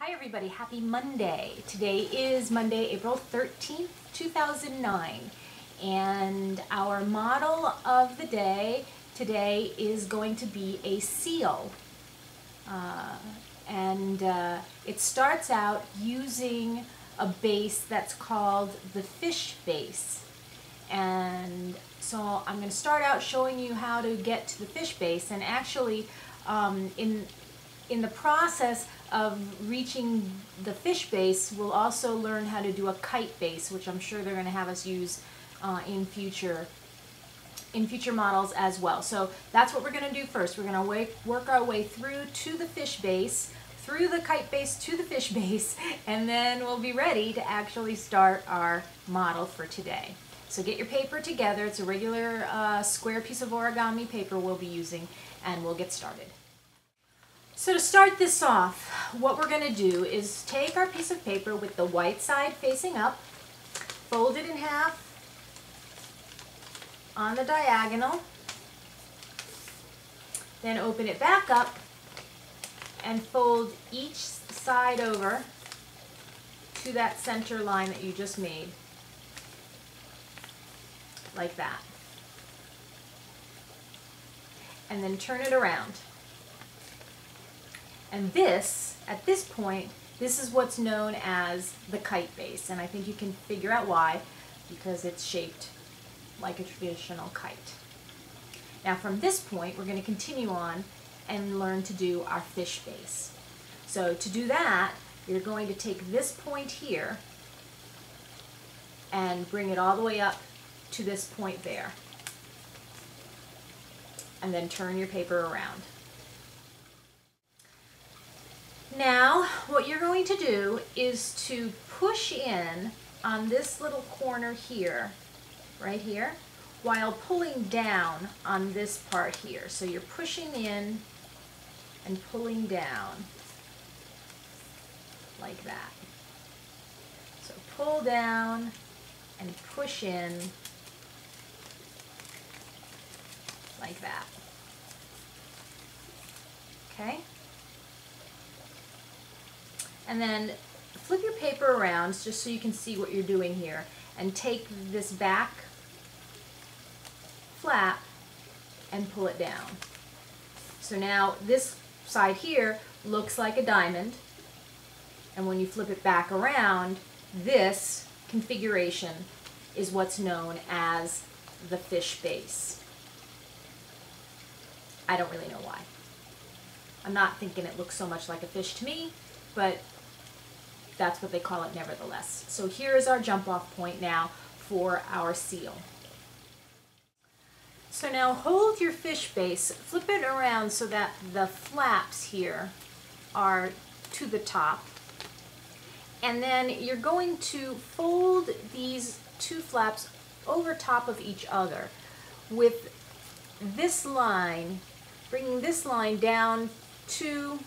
Hi everybody, happy Monday. Today is Monday, April 13th, 2009, and our model of the day today is going to be a seal. It starts out using a base that's called the fish base. And so I'm going to start out showing you how to get to the fish base, and actually in the process of reaching the fish base, we'll also learn how to do a kite base, which I'm sure they're going to have us use in future models as well. So that's what we're going to do first. We're going to work our way through to the fish base, through the kite base to the fish base, and then we'll be ready to actually start our model for today. So get your paper together. It's a regular square piece of origami paper we'll be using, and we'll get started. So to start this off, what we're going to do is take our piece of paper with the white side facing up, fold it in half on the diagonal, then open it back up and fold each side over to that center line that you just made, like that. And then turn it around. And this, at this point, this is what's known as the kite base. And I think you can figure out why, because it's shaped like a traditional kite. Now from this point, we're going to continue on and learn to do our fish base. So to do that, you're going to take this point here and bring it all the way up to this point there. And then turn your paper around. Now, what you're going to do is to push in on this little corner here, right here, while pulling down on this part here. So you're pushing in and pulling down like that. So pull down and push in like that. Okay? And then flip your paper around just so you can see what you're doing here, and take this back flap and pull it down. So now this side here looks like a diamond, and when you flip it back around, this configuration is what's known as the fish base. I don't really know why. I'm not thinking it looks so much like a fish to me, but that's what they call it nevertheless. So here is our jump off point now for our seal. So now hold your fish base, flip it around so that the flaps here are to the top. And then you're going to fold these two flaps over top of each other with this line, bringing this line down to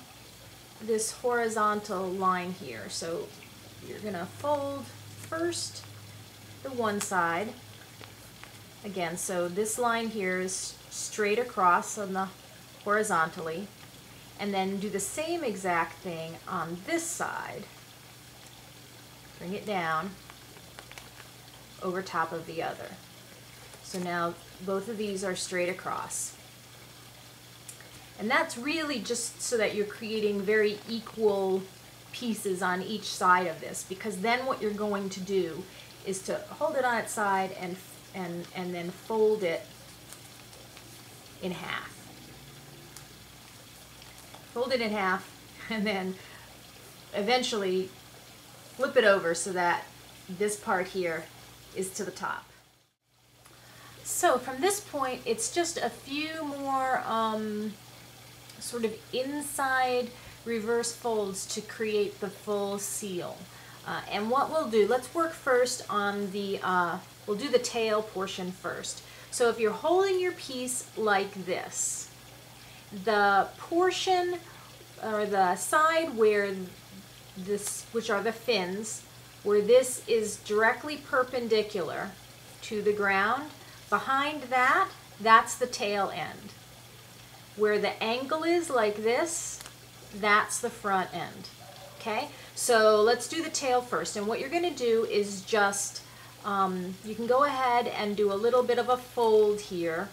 this horizontal line here. So you're going to fold first the one side again, so this line here is straight across on the horizontally, and then do the same exact thing on this side. Bring it down over top of the other. So now both of these are straight across. And that's really just so that you're creating very equal pieces on each side of this, because then what you're going to do is to hold it on its side and then fold it in half. Fold it in half and then eventually flip it over so that this part here is to the top. So from this point, it's just a few more sort of inside reverse folds to create the full seal. And what we'll do, let's work first on the, we'll do the tail portion first. So if you're holding your piece like this, the portion or the side where this, which are the fins, where this is directly perpendicular to the ground, behind that, that's the tail end. Where the angle is like this, that's the front end. Okay, so let's do the tail first. And what you're going to do is just, you can go ahead and do a little bit of a fold here,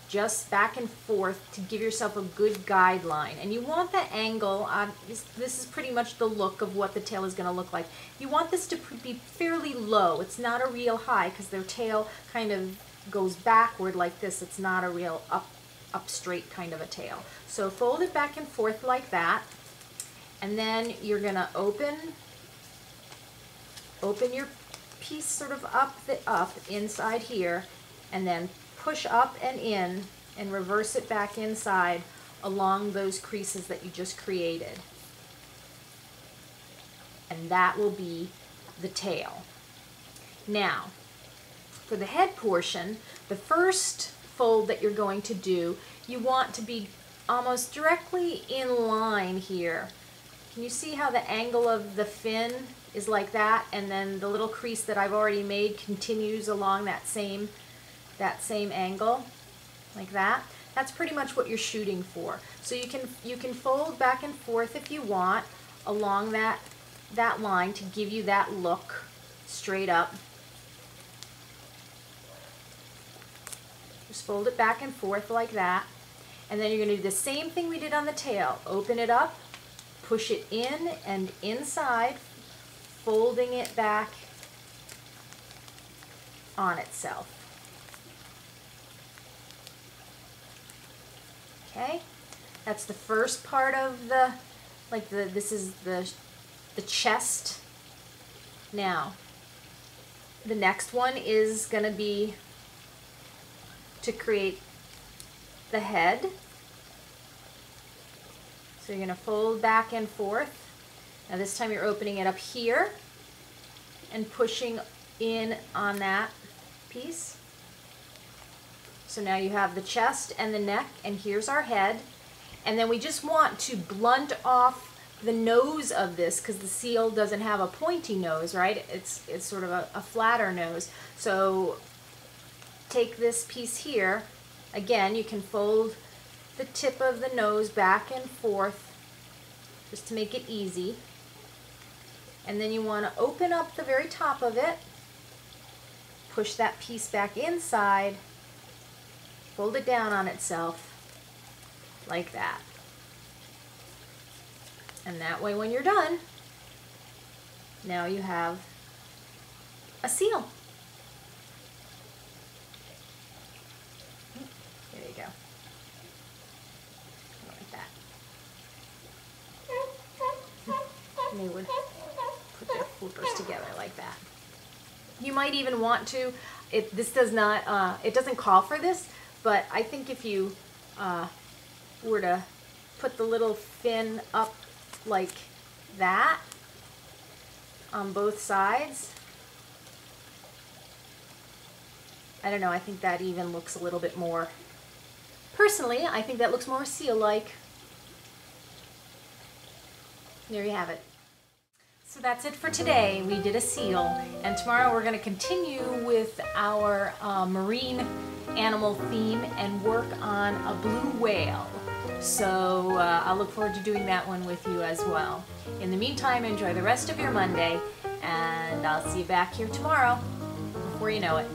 just back and forth to give yourself a good guideline. And you want the angle, this is pretty much the look of what the tail is going to look like. You want this to be fairly low. It's not a real high because their tail kind of goes backward like this. It's not a real up straight kind of a tail. So fold it back and forth like that. And then you're going to open your piece sort of up inside here, and then push up and in and reverse it back inside along those creases that you just created. And that will be the tail. Now, for the head portion, the first fold that you're going to do, you want to be almost directly in line here. Can you see how the angle of the fin is like that, and then the little crease that I've already made continues along that same angle, like that? That's pretty much what you're shooting for. So you can fold back and forth if you want along that line to give you that look straight up. Just fold it back and forth like that. And then you're going to do the same thing we did on the tail. Open it up, push it in and inside, folding it back on itself. Okay, that's the first part of this is the chest. Now, the next one is going to be to create the head. So you're going to fold back and forth. Now this time you're opening it up here and pushing in on that piece. So now you have the chest and the neck, and here's our head. And then we just want to blunt off the nose of this because the seal doesn't have a pointy nose, right? It's sort of a flatter nose. So take this piece here. Again, you can fold the tip of the nose back and forth just to make it easy. And then you want to open up the very top of it, push that piece back inside, fold it down on itself like that. And that way when you're done, now you have a seal. There you go. Like that. And they would put their flippers together like that. You might even want to, this does not, it doesn't call for this, but I think if you were to put the little fin up like that on both sides, I don't know, I think that even looks a little bit more, personally, I think that looks more seal-like. There you have it. So that's it for today. We did a seal, and tomorrow we're going to continue with our marine animal theme and work on a blue whale. So I'll look forward to doing that one with you as well. In the meantime, enjoy the rest of your Monday, and I'll see you back here tomorrow before you know it.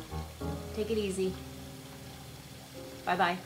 Take it easy. Bye-bye.